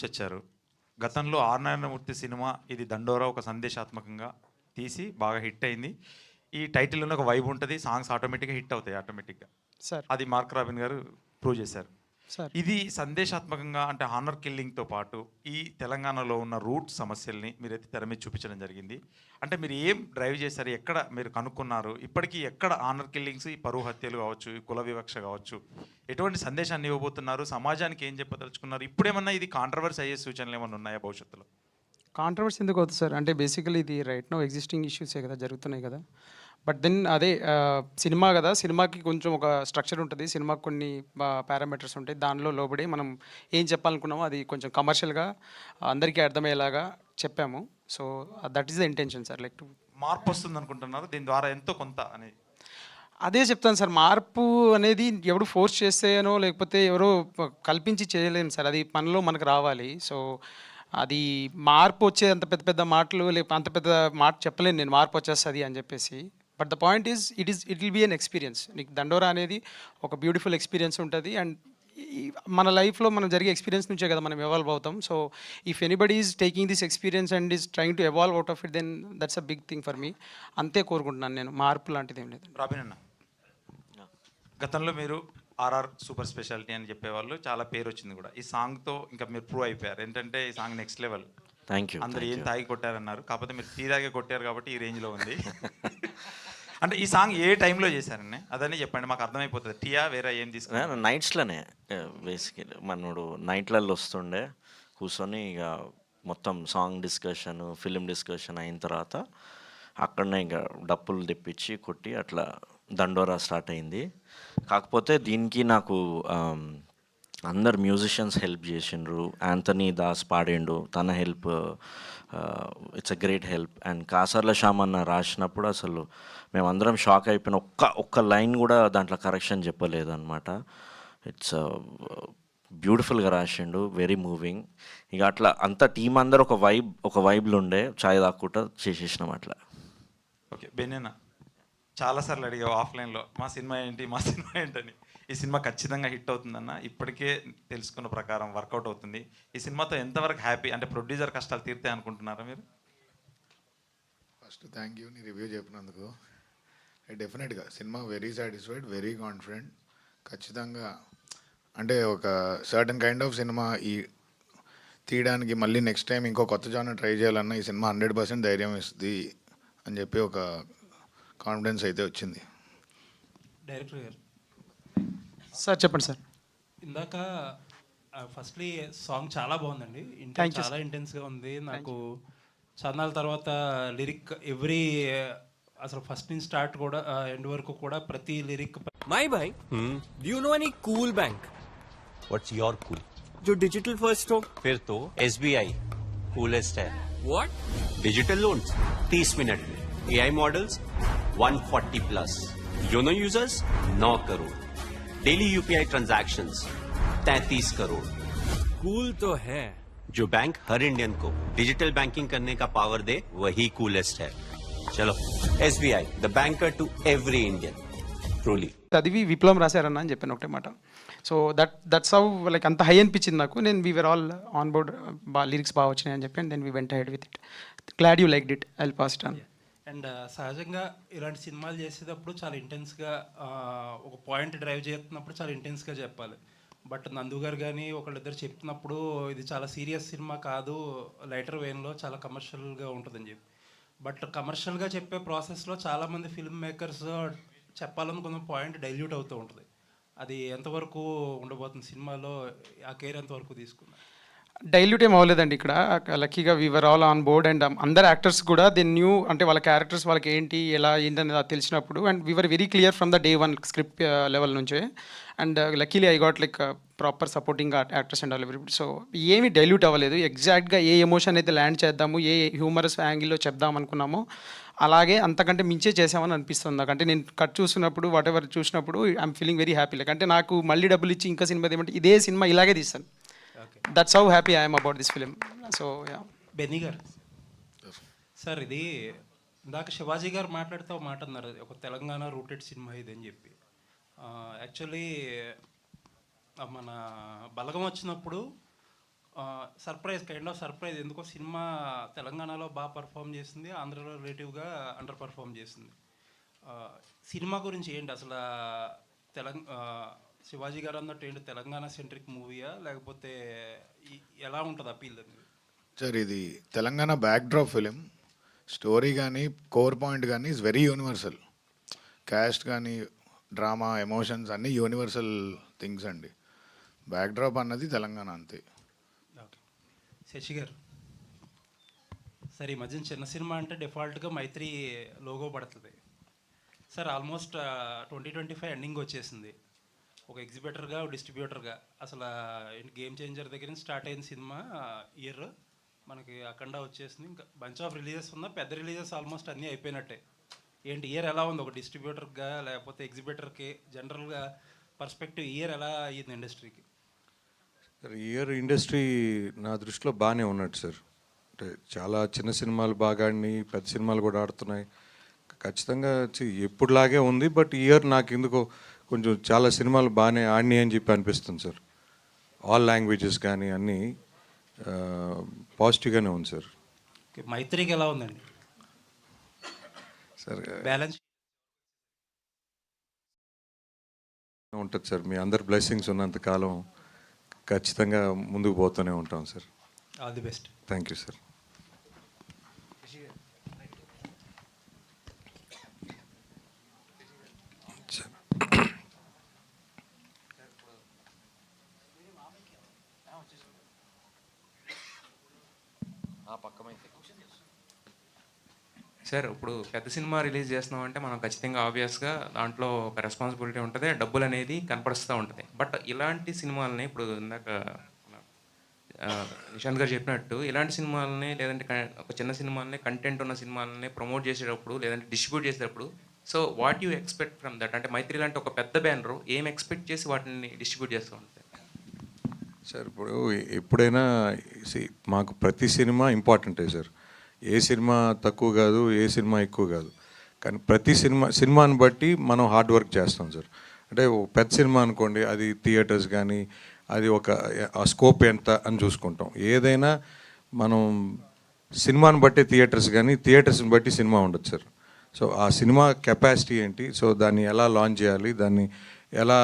నుంచి వచ్చారు. గతంలో ఆర్ నారాయణమూర్తి సినిమా ఇది దండోరా ఒక సందేశాత్మకంగా తీసి బాగా హిట్ అయింది. ఈ టైటిల్‌లోనే ఒక వైబ్ ఉంటది. సాంగ్స్ ఆటోమేటిక్‌గా హిట్ అవుతాయి ఆటోమేటిక్‌గా. సార్ అది మార్క్ రాబిన్ గారు ప్రూవ్ చేశారు. సార్ ఇది సందేశాత్మకంగా అంటే హానర్ కిల్లింగ్‌తో పాటు ఈ తెలంగాణలో ఉన్న రూట్ సమస్యల్ని మీరైతే తెర మీద చూపించడం జరిగింది. అంటే మీరు ఏం డ్రైవ్ చేశారు? ఎక్కడ మీరు కనుక్కున్నారు? ఇప్పటికీ ఎక్కడ హానర్ కిల్లింగ్స్, ఈ పరువు హత్యలు కావచ్చు, ఈ కుల వివక్ష కావచ్చు, ఎటువంటి సందేశాన్ని ఇవ్వబోతున్నారు? సమాజానికి ఏం చెప్పదలుచుకున్నారు? ఇప్పుడేమన్నా ఇది కాంట్రవర్సీ అయ్యే సూచనలు ఏమన్నా ఉన్నాయా భవిష్యత్తులో? కాంట్రవర్సీ ఎందుకు అవుతుంది సార్? అంటే బేసికలీ ఇది రైట్ నో ఎగ్జిస్టింగ్ ఇష్యూసే కదా జరుగుతున్నాయి కదా. బట్ దెన్ అదే సినిమా కదా, సినిమాకి కొంచెం ఒక స్ట్రక్చర్ ఉంటుంది, సినిమాకి కొన్ని పారామీటర్స్ ఉంటాయి, దానిలో లోబడి మనం ఏం చెప్పాలనుకున్నామో అది కొంచెం కమర్షియల్గా అందరికీ అర్థమయ్యేలాగా చెప్పాము. So that is the intention sir. Like మార్పు వస్తుంది అనుకుంటున్నారు దీని ద్వారా ఎంతో కొంత అని? అదే చెప్తాను సార్, మార్పు అనేది ఎవడు ఫోర్స్ చేస్తేనో లేకపోతే ఎవరో కల్పించి చేయలేము సార్, అది మనలో మనకు రావాలి. సో అది మార్పు వచ్చే అంత పెద్ద పెద్ద మాటలు లేకపోతే అంత పెద్ద మాట చెప్పలేను నేను, మార్పు వచ్చేస్తుంది అని చెప్పేసి. But the point is it will be an experience. నీకు దండోరా అనేది ఒక బ్యూటిఫుల్ ఎక్స్పీరియన్స్ ఉంటుంది. అండ్ మన లైఫ్లో మనం జరిగే ఎక్స్పీరియన్స్ నుంచే కదా మనం ఎవాల్వ్ అవుతాం. So if anybody is taking this experience and is trying to evolve out of it, then that's a big thing for me. అంతే కోరుకుంటున్నాను నేను, మార్పు లాంటిది ఏం లేదు. రాబిన్ అన్న, గతంలో మీరు ఆర్ఆర్ సూపర్ స్పెషాలిటీ అని చెప్పేవాళ్ళు, చాలా పేరు వచ్చింది కూడా. ఈ సాంగ్తో ఇంకా మీరు ప్రూవ్ అయిపోయారు. ఏంటంటే ఈ song next level. Thank you. అందరు ఏం తాగి కొట్టారన్నారు, కాకపోతే మీరు టీ తాగే కొట్టారు కాబట్టి ఈ రేంజ్లో ఉంది. అంటే ఈ సాంగ్ ఏ టైంలో చేశారండి అదని చెప్పండి, మాకు అర్థమైపోతుంది. టీయా వేరే ఏం తీసుకున్నా? నైట్స్లోనే బేసికలీ మనోడు నైట్లలో వస్తుండే కూర్చొని ఇక మొత్తం సాంగ్ డిస్కషన్, ఫిలిం డిస్కషన్ అయిన తర్వాత అక్కడనే ఇంకా డప్పులు తెప్పించి కొట్టి అట్లా దండోరా స్టార్ట్ అయింది. కాకపోతే దీనికి నాకు అందరు మ్యూజిషియన్స్ హెల్ప్ చేసిండ్రు. యాంథనీ దాస్ పాడిండు, తన help it's a great help. And Kasarla Shyam అన్న రాసినప్పుడు అసలు మేమందరం షాక్ అయిపోయిన, ఒక్క లైన్ కూడా దాంట్లో కరెక్షన్ చెప్పలేదు అనమాట. ఇట్స్ బ్యూటిఫుల్గా రాసిండు, వెరీ మూవింగ్. ఇక అట్లా అంత టీం అందరు ఒక వైబ్లో ఉండే చాయ్ దాక్కుంటా చేసేసినాం అట్లా. ఓకే బెన్నెన్న, చాలాసార్లు అడిగావు ఆఫ్లైన్లో మా సినిమా ఏంటని. ఈ సినిమా ఖచ్చితంగా హిట్ అవుతుందన్న ఇప్పటికే తెలుసుకున్న ప్రకారం వర్కౌట్ అవుతుంది. ఈ సినిమాతో ఎంతవరకు హ్యాపీ? అంటే ప్రొడ్యూసర్ కష్టాలు తీరుతాయి అనుకుంటున్నారా మీరు? ఫస్ట్ థ్యాంక్ యూ నీ రివ్యూ చెప్పినందుకు. డెఫినెట్గా cinema very satisfied, very confident. ఖచ్చితంగా అంటే ఒక సర్టన్ కైండ్ ఆఫ్ సినిమా ఈ తీయడానికి మళ్ళీ నెక్స్ట్ టైం ఇంకో కొత్త జానర్ ట్రై చేయాలన్నా ఈ సినిమా 100% ధైర్యం ఇస్తుంది అని చెప్పి ఒక కాన్ఫిడెన్స్ అయితే వచ్చింది. డైరెక్టర్ గారు సార్ చెప్పండి సార్. ఇందాక ఫస్ట్లీ సాంగ్ చాలా బాగుందండి, Thank you, చాలా ఇంటెన్స్గా ఉంది. నాకు చందాల తర్వాత లిరిక్ ఎవ్రీ అసలు ఫస్ట్ నుంచి స్టార్ట్ కూడా ఎండ్ వరకు కూడా ప్రతి lyric. My bhai, do you know any cool bank? What's your cool? जो digital first हो. फिर तो SBI coolest है. What? डिजिटल लोन्स 30 मिनट में, AI मॉडल्स 140 प्लस, YONO users 9 crore, daily UPI transactions 33 crore. Cool तो है. जो बैंक हर इंडियन को डिजिटल बैंकिंग करने का पावर दे वही कूलेस्ट है. चलो SBI, the banker to every Indian. Truly. చదివి విప్లవం రాశారన్న అని చెప్పాను ఒకటే మాట. సో దట్స్ హౌ లైక్ అంత హై అనిపించింది నాకు. నేను we are all on board, lyrics బాగా వచ్చినాయి అని చెప్పి, and then we went ahead with it. Glad you liked it, I will pass it on. And సహజంగా ఇలాంటి సినిమాలు చేసేటప్పుడు చాలా ఇంటెన్స్గా ఒక పాయింట్ డ్రైవ్ చేస్తున్నప్పుడు చాలా ఇంటెన్స్గా చెప్పాలి. బట్ నందు గారు కానీ ఒకళ్ళిద్దరు చెప్తున్నప్పుడు ఇది చాలా సీరియస్ సినిమా కాదు, లైటర్ వేన్లో చాలా కమర్షియల్గా ఉంటుందని చెప్పి. బట్ కమర్షియల్గా చెప్పే ప్రాసెస్లో చాలామంది ఫిల్మ్ మేకర్స్ చెప్పాలనుకున్న పాయింట్ డైల్యూట్ అవుతూ ఉంటుంది. అది ఎంతవరకు ఉండబోతుంది సినిమాలో, ఆ కేర్ ఎంతవరకు తీసుకున్నారు? డైల్యూట్ ఏం అవ్వలేదండి ఇక్కడ. లక్కీగా we are all on board, and అందరు యాక్టర్స్ కూడా దే న్యూ, అంటే వాళ్ళ క్యారెక్టర్స్ వాళ్ళకి ఏంటి ఎలా ఏంటనేది అది తెలిసినప్పుడు, and we are very clear from the day one script level నుంచే. And luckily I got like proper supporting actors and all everybody. So ఏమీ డైల్యూట్ అవ్వలేదు. ఎగ్జాక్ట్గా ఏ ఎమోషన్ అయితే ల్యాండ్ చేద్దాము, ఏ హ్యూమరస్ యాంగిల్లో చెప్దాం అనుకున్నామో అలాగే అంతకంటే మించే చేసామని అనిపిస్తుంది నాకు. అంటే నేను కట్ చూసినప్పుడు, వాట్ ఎవర్ చూసినప్పుడు I'm feeling very happy. Like అంటే నాకు మళ్ళీ డబ్బులు ఇచ్చి ఇంకా సినిమా ఏమంటే ఇదే సినిమా ఇలాగే తీస్తాను. That's how happy I'm about this film. So yeah. Benny గారు సార్, ఇది ఇందాక శివాజీ గారు మాట్లాడుతూ ఒక మాట అన్నారు, ఒక తెలంగాణ రూటెడ్ సినిమా ఇది అని చెప్పి. యాక్చువల్లీ మన బలగం వచ్చినప్పుడు సర్ప్రైజ్, కైండ్ ఆఫ్ సర్ప్రైజ్. ఎందుకో సినిమా తెలంగాణలో బాగా పర్ఫామ్ చేసింది, ఆంధ్రలో రిలేటివ్గా అండర్ పర్ఫామ్ చేసింది. ఆ, సినిమా గురించి ఏంటి అసలు? శివాజీ గారు అన్నట్టు ఏంటి, తెలంగాణ సెంట్రిక్ మూవీయా లేకపోతే ఎలా ఉంటుంది అపీల్ అది? సార్ ఇది తెలంగాణ బ్యాక్డ్రాప్ ఫిలిం. స్టోరీ కానీ కోర్ పాయింట్ కానీ ఇస్ వెరీ యూనివర్సల్. క్యాస్ట్ కానీ డ్రామా ఎమోషన్స్ అన్నీ యూనివర్సల్ థింగ్స్ అండి. బ్యాక్డ్రాప్ అన్నది తెలంగాణ అంతే. ఓకే. శశి గారు, సార్ ఈ మధ్యన చిన్న సినిమా అంటే డిఫాల్ట్గా మైత్రి లోగో పడుతుంది సార్. ఆల్మోస్ట్ 2025 ఎండింగ్ వచ్చేసింది. ఒక ఎగ్జిబిటర్గా, డిస్ట్రిబ్యూటర్గా అసలు గేమ్ చేంజర్ దగ్గర నుంచి స్టార్ట్ అయిన సినిమా ఇయర్ మనకి అఖండ వచ్చేసింది. ఇంకా బంచ్ ఆఫ్ రిలీజెస్ ఉన్నా, పెద్ద రిలీజెస్ ఆల్మోస్ట్ అన్నీ అయిపోయినట్టే. ఏంటి ఇయర్ ఎలా ఉంది ఒక డిస్ట్రిబ్యూటర్గా లేకపోతే ఎగ్జిబిటర్కి? జనరల్గా పర్స్పెక్టివ్ ఇయర్ ఎలా అయ్యింది ఇండస్ట్రీకి? సార్ ఇయర్ ఇండస్ట్రీ నా దృష్టిలో బాగానే ఉన్నట్టు సార్. అంటే చాలా చిన్న సినిమాలు బాగా ఆడినాయి, పెద్ద సినిమాలు కూడా ఆడుతున్నాయి. ఖచ్చితంగా ఎప్పుడులాగే ఉంది. బట్ ఇయర్ నాకు ఎందుకో కొంచెం చాలా సినిమాలు బాగానే ఆడినాయి అని చెప్పి అనిపిస్తుంది సార్. ఆల్ లాంగ్వేజెస్ కానీ అన్నీ పాజిటివ్గానే ఉంది సార్. ఓకే. మైత్రికి ఎలా ఉందండి సార్? బ్యాలెన్స్ ఉంటుంది సార్. మీ అందరి బ్లెస్సింగ్స్ ఉన్నంత కాలం ఖచ్చితంగా ముందుకు పోతూనే ఉంటాం sir. All the best. Thank you sir. Sir ఇప్పుడు పెద్ద సినిమా రిలీజ్ చేస్తున్నాం అంటే మనం ఖచ్చితంగా ఆబ్వియస్గా దాంట్లో ఒక రెస్పాన్సిబిలిటీ ఉంటుంది, డబ్బులు అనేది కనపడుస్తూ ఉంటుంది. బట్ ఇలాంటి సినిమాలని ఇప్పుడు ఇందాక నిశాంత్ గారు చెప్పినట్టు ఇలాంటి సినిమాలని లేదంటే ఒక చిన్న సినిమాలని, కంటెంట్ ఉన్న సినిమాలని ప్రమోట్ చేసేటప్పుడు లేదంటే డిస్ట్రిబ్యూట్ చేసేటప్పుడు so what you expect from that? అంటే మైత్రి లాంటి ఒక పెద్ద బ్యానరు ఏం ఎక్స్పెక్ట్ చేసి వాటిని డిస్ట్రిబ్యూట్ చేస్తూ ఉంటుంది సార్? ఇప్పుడు ఎప్పుడైనా మాకు ప్రతి సినిమా ఇంపార్టెంటే సార్. ఏ సినిమా తక్కువ కాదు, ఏ సినిమా ఎక్కువ కాదు. కానీ ప్రతి సినిమాని బట్టి మనం హార్డ్ వర్క్ చేస్తాం సార్. అంటే పెద్ద సినిమా అనుకోండి, అది థియేటర్స్ కానీ అది ఆ స్కోప్ ఎంత అని చూసుకుంటాం. ఏదైనా మనం సినిమాని బట్టి థియేటర్స్ కానీ థియేటర్స్ని బట్టి సినిమా ఉండదు సార్. సో ఆ సినిమా కెపాసిటీ ఏంటి, సో దాన్ని ఎలా లాంచ్ చేయాలి, దాన్ని ఎలా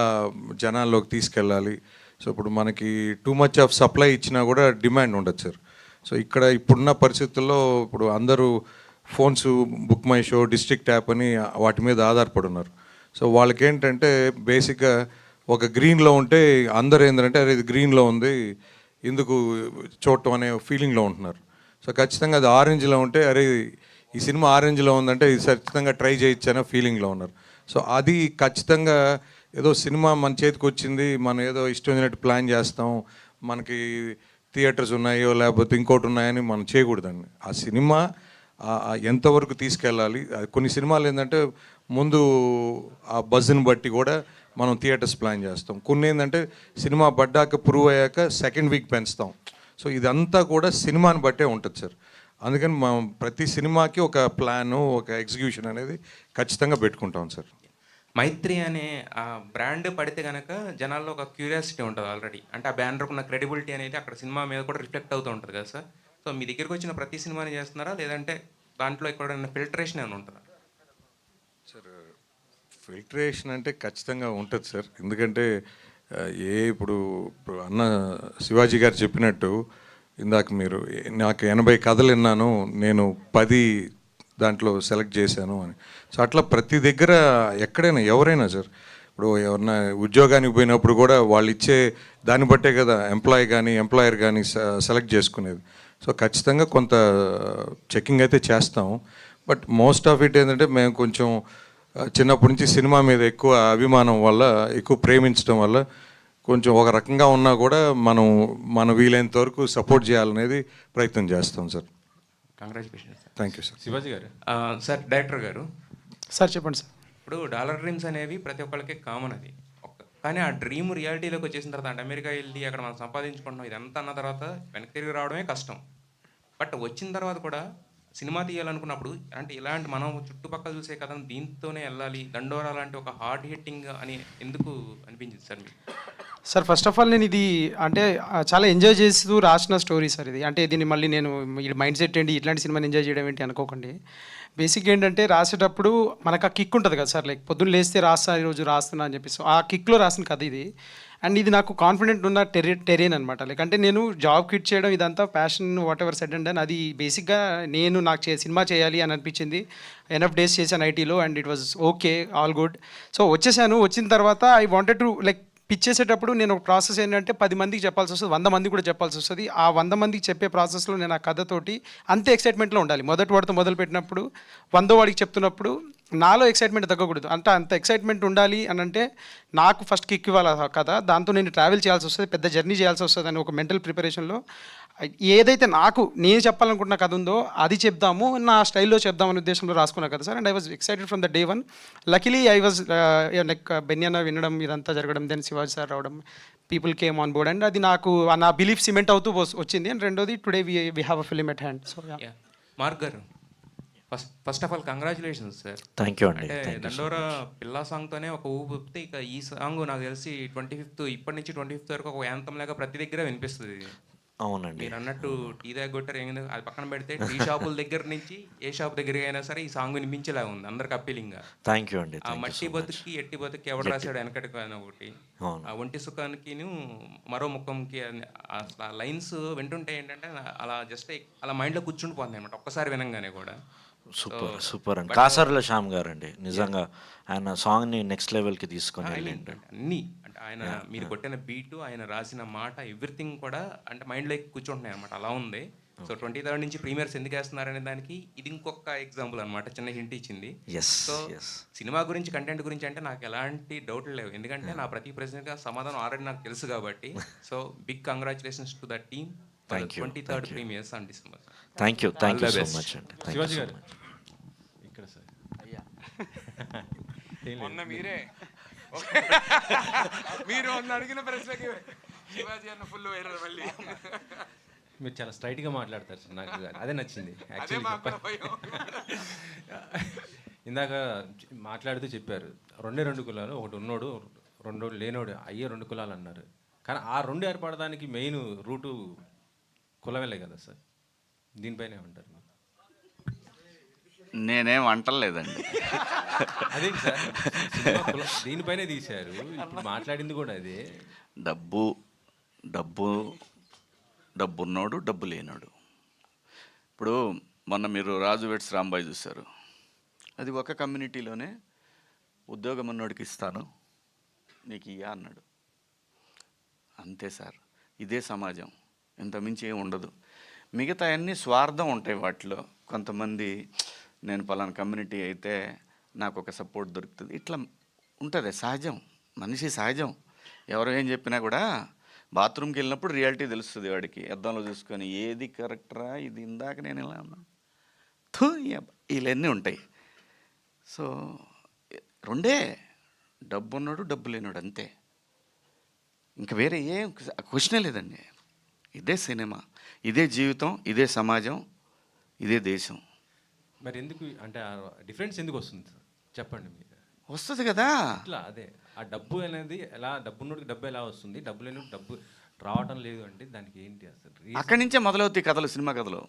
జనాల్లోకి తీసుకెళ్ళాలి. సో ఇప్పుడు మనకి టూ మచ్ ఆఫ్ సప్లై ఇచ్చినా కూడా డిమాండ్ ఉండదు సార్. సో ఇప్పుడున్న పరిస్థితుల్లో ఇప్పుడు అందరూ phones, book my show, district app అని వాటి మీద ఆధారపడి ఉన్నారు. సో వాళ్ళకేంటంటే బేసిక్గా ఒక గ్రీన్లో ఉంటే అందరూ ఏంటంటే అరే ఇది గ్రీన్లో ఉంది ఎందుకు చూడటం అనే ఫీలింగ్లో ఉంటున్నారు. సో ఖచ్చితంగా అది ఆరెంజ్లో ఉంటే అరే ఈ సినిమా ఆరెంజ్లో ఉందంటే ఇది ఖచ్చితంగా ట్రై చేయొచ్చు అనే ఫీలింగ్లో ఉన్నారు. సో అది ఖచ్చితంగా ఏదో సినిమా మన చేతికి వచ్చింది, మనం ఏదో ఇష్టమైనట్టు ప్లాన్ చేస్తాం, మనకి థియేటర్స్ ఉన్నాయో లేకపోతే ఇంకోటి ఉన్నాయని మనం చేయకూడదండి. ఆ సినిమా ఎంతవరకు తీసుకెళ్ళాలి. కొన్ని సినిమాలు ఏంటంటే ముందు ఆ బజ్ని బట్టి కూడా మనం థియేటర్స్ ప్లాన్ చేస్తాం. కొన్ని ఏంటంటే సినిమా పడ్డాక ప్రూవ్ అయ్యాక సెకండ్ వీక్ పెంచుతాం. సో ఇదంతా కూడా సినిమాని బట్టే ఉంటుంది సార్. అందుకని మనం ప్రతి సినిమాకి ఒక ప్లాను, ఒక ఎగ్జిక్యూషన్ అనేది ఖచ్చితంగా పెట్టుకుంటాం సార్. మైత్రి అనే ఆ బ్రాండ్ పడితే కనుక జనాల్లో ఒక క్యూరియాసిటీ ఉంటుంది ఆల్రెడీ. అంటే ఆ బ్యానర్కు ఉన్న క్రెడిబిలిటీ అనేది అక్కడ సినిమా మీద కూడా రిఫ్లెక్ట్ అవుతూ ఉంటుంది కదా సార్. సో మీ దగ్గరికి వచ్చిన ప్రతి సినిమాని చేస్తున్నారా లేదంటే దాంట్లో ఎక్కడైనా ఫిల్టరేషన్ ఏమైనా ఉంటుందా సార్? ఫిల్టరేషన్ అంటే ఖచ్చితంగా ఉంటుంది సార్. ఎందుకంటే ఇప్పుడు అన్న శివాజీ గారు చెప్పినట్టు ఇందాక మీరు నాకు 80 కథలు విన్నాను, నేను 10 దాంట్లో సెలెక్ట్ చేశాను అని. సో అట్లా ప్రతి దగ్గర ఎక్కడైనా ఎవరైనా సార్, ఇప్పుడు ఎవరన్నా ఉద్యోగానికి పోయినప్పుడు కూడా వాళ్ళు ఇచ్చే దాన్ని బట్టే కదా ఎంప్లాయీ కానీ ఎంప్లాయర్ కానీ సెలెక్ట్ చేసుకునేది. సో ఖచ్చితంగా కొంత చెకింగ్ అయితే చేస్తాం. బట్ మోస్ట్ ఆఫ్ ఇట్ ఏంటంటే మేము కొంచెం చిన్నప్పటి నుంచి సినిమా మీద ఎక్కువ అభిమానం వల్ల, ఎక్కువ ప్రేమించడం వల్ల కొంచెం ఒక రకంగా ఉన్నా కూడా మనం వీలైనంత వరకు సపోర్ట్ చేయాలనేది ప్రయత్నం చేస్తాం sir. Congratulations sir. Thank you sir. Shivaji గారు, సార్ డైరెక్టర్ గారు, సార్ చెప్పండి సార్. ఇప్పుడు డాలర్ డ్రీమ్స్ అనేవి ప్రతి ఒక్కరికి కామన్ అది. కానీ ఆ డ్రీమ్ రియాలిటీలోకి వచ్చేసిన తర్వాత అంటే అమెరికా వెళ్ళి అక్కడ మనం సంపాదించుకుంటున్నాం ఇదంతా అన్న తర్వాత వెనక్కి తిరిగి రావడమే కష్టం. బట్ వచ్చిన తర్వాత కూడా సినిమా తీయాలనుకున్నప్పుడు అంటే ఇలాంటి మనం చుట్టుపక్కల చూసే కథను దీంతోనే వెళ్ళాలి, దండోరా లాంటి ఒక హార్డ్ హిట్టింగ్ అని ఎందుకు అనిపించింది సార్ మీకు? సార్ ఫస్ట్ ఆఫ్ ఆల్ నేను ఇది అంటే చాలా ఎంజాయ్ చేస్తూ రాసిన స్టోరీ సార్ ఇది. అంటే దీన్ని మళ్ళీ నేను ఈ మైండ్ సెట్ ఏంటి ఇట్లాంటి సినిమాని ఎంజాయ్ చేయడం ఏంటి అనుకోకండి. బేసిక్ ఏంటంటే రాసేటప్పుడు మనకు ఆ కిక్ ఉంటుంది కదా సార్, లైక్ పొద్దున్న లేస్తే రాస్తా ఈరోజు రాస్తున్నా అని చెప్పేసి ఆ కిక్లో రాసిన కథ ఇది. అండ్ ఇది నాకు కాన్ఫిడెంట్ ఉన్న టెరేన్ అనమాట. లైక్ అంటే నేను జాబ్ క్విట్ చేయడం ఇదంతా passion what ever said and అది బేసిక్గా నేను నాకు సినిమా చేయాలి అని అనిపించింది. ఎనఫ్ డేస్ చేశాను ఐటీలో and it was okay, all good. So వచ్చేసాను. వచ్చిన తర్వాత I wanted to like pitch చేసేటప్పుడు నేను ఒక ప్రాసెస్ ఏంటంటే 10 మందికి చెప్పాల్సి వస్తుంది, 100 మందికి కూడా చెప్పాల్సి వస్తుంది. ఆ 100 మందికి చెప్పే ప్రాసెస్లో నేను ఆ కథతోటి అంతే ఎక్సైట్మెంట్లో ఉండాలి. మొదటి వాడితో మొదలు పెట్టినప్పుడు 100 వాడికి చెప్తున్నప్పుడు నాలో ఎక్సైట్మెంట్ తగ్గకూడదు. అంటే అంత ఎక్సైట్మెంట్ ఉండాలి అని అంటే నాకు ఫస్ట్ కిక్ ఇవ్వాలి ఆ కథ. దాంతో నేను ట్రావెల్ చేయాల్సి వస్తుంది, పెద్ద జర్నీ చేయాల్సి వస్తుంది అని ఒక మెంటల్ ప్రిపరేషన్లో ఏదైతే నేను చెప్పాలనుకుంటున్న కథ ఉందో అది చెప్దాము, నా స్టైల్లో చెప్దామనే ఉద్దేశంలో రాసుకున్నా కదా sir. And I was excited from the day one. Luckily I was like బెన్యానా వినడం ఇదంతా జరగడం, దెన్ శివాజీ సార్ రావడం, people came on board and అది నాకు నా బిలీఫ్ సిమెంట్ అవుతూ వచ్చింది. అండ్ రెండోది today we have a film at hand. So Mark గారు, first of all congratulations sir. Thank you అండి. అంటే దండోరా పిల్లా సాంగ్తోనే ఒక ఊపితే ఇక ఈ సాంగ్ నాకు తెలిసి 25th ఇప్పటి నుంచి 25th వరకు ఒక యాంతం లాగా ప్రతి దగ్గర వినిపిస్తుంది. అవునండి. మీరు అన్నట్టు టీ దగ్గర కొట్టారు ఏంది అది పక్కన పెడితే టీ షాపుల దగ్గర నుంచి ఏ షాప్ దగ్గర అయినా సరే ఈ సాంగ్ వినిపించేలా ఉంది అందరికి అప్పీలింగ్గా. థ్యాంక్ యూ అండి. ఆ మట్టి బతుకి ఎట్టి బతుకి ఎవడు రాశాడు వెనకటికి అని ఒకటి, ఆ ఒంటి సుఖానికిను మరో ముఖంకి అసలు ఆ లైన్స్ వింటుంటే ఏంటంటే అలా జస్ట్ అలా మైండ్లో కూర్చుండిపోతుంది అనమాట ఒక్కసారి వినంగానే కూడా. సూపర్ అండి. కాసర్ల శ్యామ్ గారు అండి నిజంగా ఆయన సాంగ్ని నెక్స్ట్ లెవెల్కి తీసుకొని అన్నీ అంటే ఆయన మీరు కొట్టిన బీటు, ఆయన రాసిన మాట, ఎవ్రీథింగ్ కూడా అంటే మైండ్లోకి కూర్చుంటున్నాయి అనమాట. అలా ఉంది. సో 23rd నుంచి ప్రీమియర్స్ ఎందుకు వేస్తున్నారనే దానికి ఇది ఇంకొక ఎగ్జాంపుల్ అనమాట, చిన్న హింట్ ఇచ్చింది. సో సినిమా గురించి కంటెంట్ గురించి అంటే నాకు ఎలాంటి డౌట్లు లేవు, ఎందుకంటే నా ప్రతి ప్రశ్నగా సమాధానం ఆల్రెడీ నాకు తెలుసు కాబట్టి. So big congratulations to the team. 23rd premieres on December. Thank you so much అండి. శివాజీ గారు ఇక్కడ సార్ అయ్యా మొన్న మీరు అడిగిన ప్రశ్నకి శివాజీ అన్న ఫుల్ వైరల్ మళ్ళీ. మీరు చాలా స్ట్రైట్గా మాట్లాడతారు సార్, నాకు అదే నచ్చింది యాక్చువల్లీ. ఇందాక మాట్లాడుతూ చెప్పారు 2 కులాలు, ఒకటి ఉన్నోడు 2 లేనోడు అయ్యే 2 కులాలు అన్నారు. కానీ ఆ 2 ఏర్పడడానికి మెయిన్ రూటు కులమేలే కదా సార్. దీనిపైన ఏమంటారు? నేనేం అంటలేదండి. అదే సార్ దీనిపైనే తీశారు, ఇప్పుడు మాట్లాడింది కూడా అదే. డబ్బున్నోడు డబ్బు లేనోడు. ఇప్పుడు మొన్న మీరు రాజు వెట్స్ రాంబాయ్ చూశారు, అది ఒక కమ్యూనిటీలోనే ఉద్యోగం ఉన్నోడికి ఇస్తాను నీకు ఇయ్యా అన్నాడు. అంతే సార్, ఇదే సమాజం, ఇంత మించి ఏమి ఉండదు. మిగతా అన్నీ స్వార్థం ఉంటాయి వాటిలో. కొంతమంది నేను పలానా కమ్యూనిటీ అయితే నాకు ఒక సపోర్ట్ దొరుకుతుంది, ఇట్లా ఉంటుంది. సహజం, మనిషి సహజం. ఎవరు ఏం చెప్పినా కూడా బాత్రూమ్కి వెళ్ళినప్పుడు రియాలిటీ తెలుస్తుంది వాడికి. అద్దంలో చూసుకొని ఏది కరెక్టరా, ఇది ఇందాక నేను ఇలా ఉన్నా ఇవన్నీ ఉంటాయి. సో 2 డబ్బు ఉన్నాడు డబ్బు లేనాడు అంతే, ఇంకా వేరే ఏం క్వశ్చనే లేదండి. ఇదే సినిమా, ఇదే జీవితం, ఇదే సమాజం, ఇదే దేశం. మరి ఎందుకు అంటే డిఫరెన్స్ ఎందుకు వస్తుంది చెప్పండి మీరు? వస్తుంది కదా ఇట్లా అదే ఆ డబ్బు అనేది ఎలా, డబ్బున్నోడికి డబ్బు ఎలా వస్తుంది, డబ్బు లేని డబ్బు రావటం లేదు అంటే దానికి ఏంటి అసలు? అక్కడి నుంచే మొదలవుతాయి కథలు, సినిమా కథలు.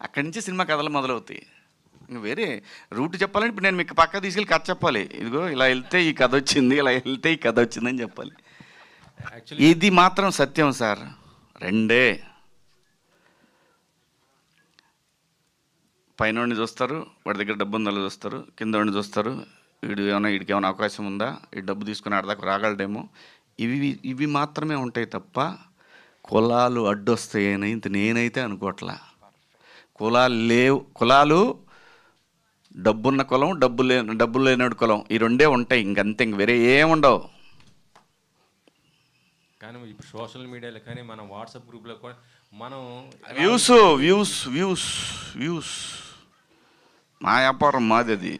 అక్కడి నుంచే సినిమా కథలు మొదలవుతాయి. వేరే రూట్ చెప్పాలంటే ఇప్పుడు నేను మీకు పక్క తీసుకెళ్ళి కథ చెప్పాలి, ఇదిగో ఇలా వెళ్తే ఈ కథ వచ్చింది, ఇలా వెళ్తే ఈ కథ వచ్చిందని చెప్పాలి. ఇది మాత్రం సత్యం సార్. 2 పైన చూస్తారు, వాడి దగ్గర డబ్బు ఉందా చూస్తారు, కింద వాడిని చూస్తారు, వీడికి ఏమైనా అవకాశం ఉందా, ఈ డబ్బు తీసుకుని ఆడదాకా రాగలడేమో. ఇవి మాత్రమే ఉంటాయి తప్ప కులాలు అడ్డొస్తాయని నేనైతే అనుకోవట్లా. కులాలు డబ్బున్న కులం, డబ్బు లేనాడు కులం, ఈ 2 ఉంటాయి, ఇంకంతే, ఇంక వేరే ఏముండవు. కానీ ఇప్పుడు సోషల్ మీడియాలో కానీ మన వాట్సాప్ గ్రూప్లో కూడా మనం వ్యూస్ మా వ్యాపారం, మాది అది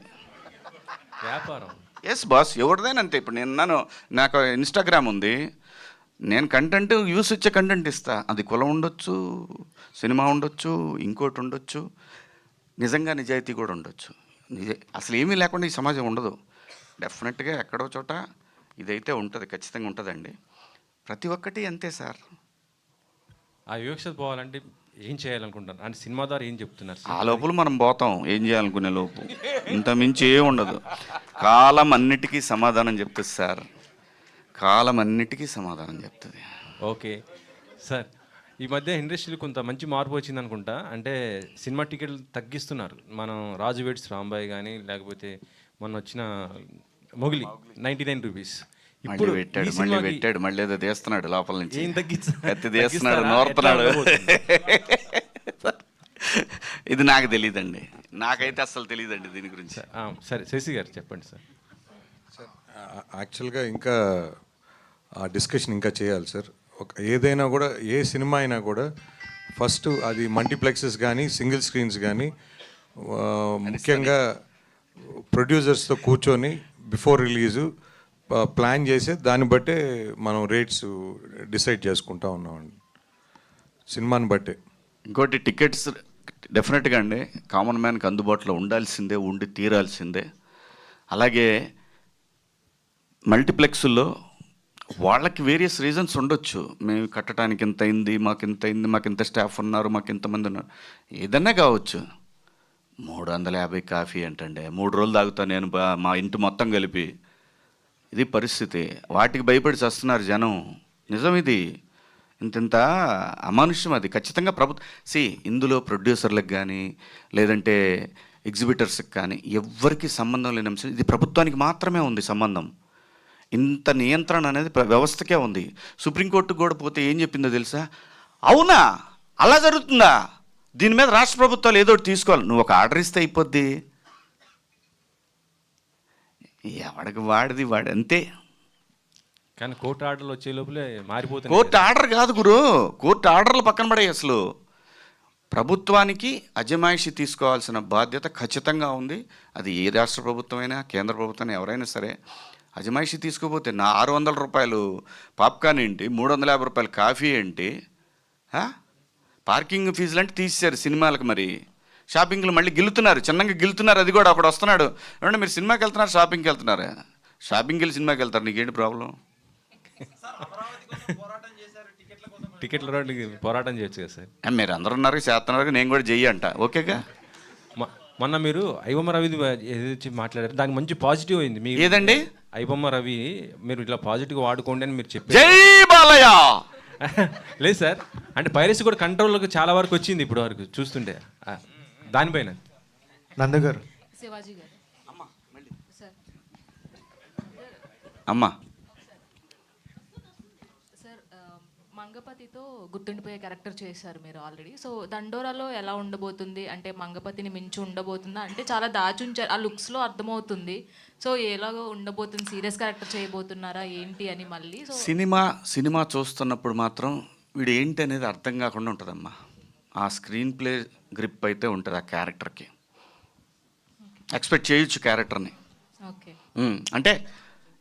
వ్యాపారం. ఎస్ బాస్, ఎవరిదైనా అంతే. ఇప్పుడు నాకు ఇన్స్టాగ్రామ్ ఉంది, నేను కంటెంట్ వ్యూస్ వచ్చే కంటెంట్ ఇస్తా. అది కులం ఉండొచ్చు, సినిమా ఉండొచ్చు, ఇంకోటి ఉండొచ్చు, నిజంగా నిజాయితీ కూడా ఉండొచ్చు. అసలు ఏమీ లేకుండా ఈ సమాజం ఉండదు. డెఫినెట్గా ఎక్కడో చోట ఇదైతే ఉంటుంది, ఖచ్చితంగా ఉంటుందండి. ప్రతి ఒక్కటి అంతే సార్. ఆ వివక్షత పోవాలంటే ఏం చేయాలనుకుంటారు అంటే సినిమా ద్వారా ఏం చెప్తున్నారు ఆ లోపల మనం పోతాం ఏం చేయాలనుకునే లోపు, ఇంత మించి ఏం ఉండదు. కాలం అన్నిటికీ సమాధానం చెప్తుంది సార్, కాలం అన్నిటికీ సమాధానం చెప్తుంది. ఓకే సార్, ఈ మధ్య ఇండస్ట్రీలో కొంత మంచి మార్పు వచ్చింది అనుకుంటా. అంటే సినిమా టికెట్లు తగ్గిస్తున్నారు. మనం రాజు వెడ్స్ రాంబాయ్ కానీ లేకపోతే మొన్న వచ్చిన మొగిలి 99 రూపీస్. మళ్ళీ పెట్టాడు మళ్ళీ ఏదో తీస్తున్నాడు లోపల నుంచి, ఏం కత్తి తీస్తున్నాడు, నోరుతున్నాడు. ఇది నాకు తెలియదండి, నాకైతే అస్సలు తెలియదండి దీని గురించి. సరే శశి గారు చెప్పండి సార్. యాక్చువల్గా ఇంకా ఆ డిస్కషన్ ఇంకా చేయాలి సార్. ఏదైనా కూడా ఏ సినిమా అయినా కూడా ఫస్ట్ అది మల్టీప్లెక్సెస్ కానీ సింగిల్ స్క్రీన్స్ కానీ ముఖ్యంగా ప్రొడ్యూసర్స్తో కూర్చొని బిఫోర్ రిలీజు ప్లాన్ చేసి దాన్ని బట్టే మనం రేట్స్ డిసైడ్ చేసుకుంటా ఉన్నామండి, సినిమాని బట్టే. ఇంకోటి టికెట్స్ డెఫినెట్గా అండి కామన్ మ్యాన్కి అందుబాటులో ఉండాల్సిందే, ఉండి తీరాల్సిందే. అలాగే మల్టీప్లెక్స్లో వాళ్ళకి వేరియస్ రీజన్స్ ఉండొచ్చు. మేము కట్టడానికి ఇంత అయింది, మాకు ఇంత అయింది, మాకు ఇంత స్టాఫ్ ఉన్నారు, మాకు ఇంతమంది ఉన్నారు, ఏదన్నా కావచ్చు. 350 కాఫీ అంటండి, 3 రోజులు తాగుతాను నేను మా ఇంటి మొత్తం కలిపి. ఇది పరిస్థితి. వాటికి భయపడి చేస్తున్నారు జనం. నిజం ఇది. ఇంత అమానుష్యం అది ఖచ్చితంగా ఇందులో ప్రొడ్యూసర్లకు కానీ లేదంటే ఎగ్జిబిటర్స్కి కానీ ఎవ్వరికి సంబంధం లేని అంశం. ఇది ప్రభుత్వానికి మాత్రమే ఉంది సంబంధం. ఇంత నియంత్రణ అనేది వ్యవస్థకే ఉంది. సుప్రీంకోర్టుకు కూడా పోతే ఏం చెప్పిందో తెలుసా? అవునా అలా జరుగుతుందా, దీని మీద రాష్ట్ర ప్రభుత్వాలు ఏదో ఒకటి తీసుకోవాలి. నువ్వు ఒక ఆర్డర్ ఇస్తే అయిపోద్ది, ఎవడికి వాడిది వాడు అంతే. కానీ కోర్టు ఆర్డర్లు వచ్చే లోపలే మారిపోతుంది. కోర్టు ఆర్డర్ కాదు గురు, కోర్టు ఆర్డర్లు పక్కన పడే. అసలు ప్రభుత్వానికి అజమాయిషి తీసుకోవాల్సిన బాధ్యత ఖచ్చితంగా ఉంది. అది ఏ రాష్ట్ర ప్రభుత్వమైనా కేంద్ర ప్రభుత్వం ఎవరైనా సరే. అజమాయిషి తీసుకోపోతే నా 600 రూపాయలు పాప్కార్న్ ఏంటి, 350 రూపాయలు కాఫీ ఏంటి, పార్కింగ్ ఫీజులు అంటే తీసేశారు సినిమాలకు. మరి షాపింగ్లు మళ్ళీ గిల్లుతున్నారు, చిన్నగా గిల్లుతున్నారు. అది కూడా ఒకడు వస్తున్నాడు, ఏమంటే మీరు సినిమాకి వెళ్తున్నారు షాపింగ్కి వెళ్తున్నారు, షాపింగ్కి వెళ్ళి సినిమాకి వెళ్తారు, నీకేంటి ప్రాబ్లం? టికెట్ల రోడ్డుకి పోరాటం చేయొచ్చు కదా సార్. మీరు అందరూ ఉన్నారు చేస్తున్నారు, నేను కూడా చెయ్యి అంట. ఓకేగా. మొన్న మీరు ఐబొమ్మ రవి ఏదైతే మాట్లాడారు దానికి మంచి పాజిటివ్ అయింది. మీ ఏదండి ఐబొమ్మ రవి మీరు ఇట్లా పాజిటివ్గా వాడుకోండి అని మీరు చెప్పారు. జై బాలయ్య. లేదు సార్, అంటే పైరసీ కూడా కంట్రోల్లోకి చాలా వరకు వచ్చింది ఇప్పుడు వరకు చూస్తుంటే. దానిపైన నందగారు, శివాజీ గారు, అమ్మా సార్ మంగపతితో గుర్తుండిపోయే క్యారెక్టర్ చేశారు మీరు ఆల్రెడీ. సో దండోరాలో ఎలా ఉండబోతుంది, అంటే మంగపతిని మించి ఉండబోతుందా? అంటే చాలా దాచుంచారు, ఆ లుక్స్లో అర్థమవుతుంది. సో ఎలాగో ఉండబోతుంది, సీరియస్ క్యారెక్టర్ చేయబోతున్నారా ఏంటి అని మళ్ళీ. సో సినిమా చూస్తున్నప్పుడు మాత్రం వీడు ఏంటి అనేది అర్థం కాకుండా ఉంటుందమ్మా. ఆ స్క్రీన్ ప్లే గ్రిప్ అయితే ఉంటుంది ఆ క్యారెక్టర్కి. ఎక్స్పెక్ట్ చేయొచ్చు క్యారెక్టర్ని. అంటే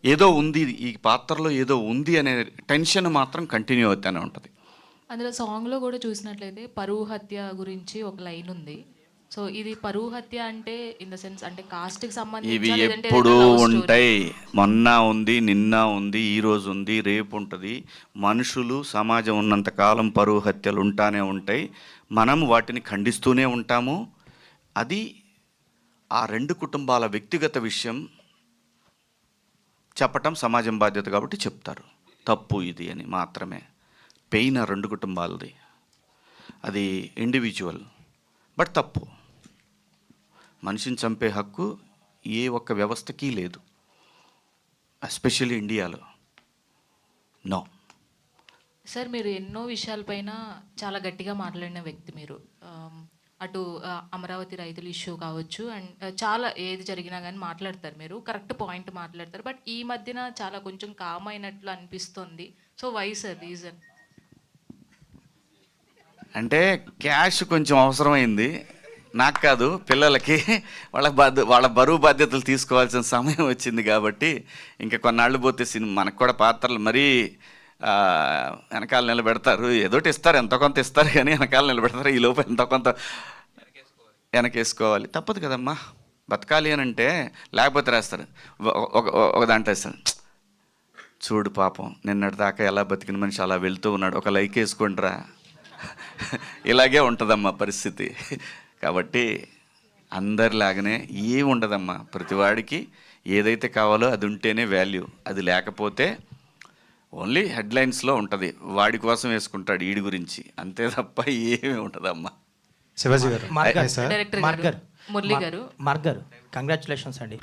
ఏదో ఉంది ఈ పాత్రలో, ఏదో ఉంది అనే టెన్షన్ మాత్రం కంటిన్యూ అవుతూనే ఉంటుంది. అందులో సాంగ్లో కూడా చూసినట్లయితే పరువు హత్య గురించి ఒక లైన్ ఉంది. సో ఇది పరువు హత్య అంటే ఇన్ ద సెన్స్ అంటే కాస్ట్కి సంబంధించి ఇవి ఎప్పుడూ ఉంటాయి. మొన్న ఉంది, నిన్న ఉంది, ఈరోజు ఉంది, రేపు ఉంటుంది. మనుషులు సమాజం ఉన్నంతకాలం పరువు హత్యలు ఉంటానే ఉంటాయి. మనం వాటిని ఖండిస్తూనే ఉంటాము. అది ఆ 2 కుటుంబాల వ్యక్తిగత విషయం చెప్పటం సమాజం బాధ్యత కాబట్టి చెప్తారు. తప్పు ఇది అని మాత్రమే. పెయిన్ ఆ 2 కుటుంబాలది, అది ఇండివిజువల్. బట్ తప్పు. మనిషిని చంపే హక్కు ఏ ఒక్క వ్యవస్థకి లేదు, ఎస్పెషల్లీ ఇండియాలో. నో. సార్ మీరు ఎన్నో విషయాలపైన చాలా గట్టిగా మాట్లాడిన వ్యక్తి మీరు. అటు అమరావతి రైతుల ఇష్యూ కావచ్చు, అండ్ చాలా ఏది జరిగినా కానీ మాట్లాడతారు మీరు, కరెక్ట్ పాయింట్ మాట్లాడతారు. బట్ ఈ మధ్యన చాలా కొంచెం కామ్ అయినట్లు అనిపిస్తుంది. So why sir reason? అంటే క్యాష్ కొంచెం అవసరమైంది, నాకు కాదు పిల్లలకి. వాళ్ళ బరువు బాధ్యతలు తీసుకోవాల్సిన సమయం వచ్చింది కాబట్టి ఇంకా కొన్నాళ్ళు పోతే మనకు కూడా పాత్రలు మరీ వెనకాల నిలబెడతారు. ఏదోటి ఇస్తారు, ఎంతో కొంత ఇస్తారు, కానీ వెనకాల నిలబెడతారు. ఈ లోపు ఎంతో కొంత వెనకేసుకోవాలి, తప్పదు కదమ్మా. బతకాలి అని అంటే లేకపోతే రాస్తారు, ఒక దాంట్లో వేస్తారు చూడు పాపం నిన్నటి దాకా ఎలా బతికిన మనిషి అలా వెళ్తూ ఉన్నాడు, ఒక లైక్ వేసుకుంటారా. ఇలాగే ఉంటుందమ్మా పరిస్థితి. కాబట్టి అందరిలాగానే ఏం ఉండదమ్మా, ప్రతివాడికి ఏదైతే కావాలో అది ఉంటేనే వాల్యూ, అది లేకపోతే ఓన్లీ హెడ్లైన్స్లో ఉంటుంది, వాడి కోసం వేసుకుంటాడు వీడి గురించి, అంతే తప్ప ఏమీ ఉంటుందమ్మా. శివాజీ గారు, మురళి గారు, మార్క్ గారు, కంగ్రాచులేషన్స్ అండి.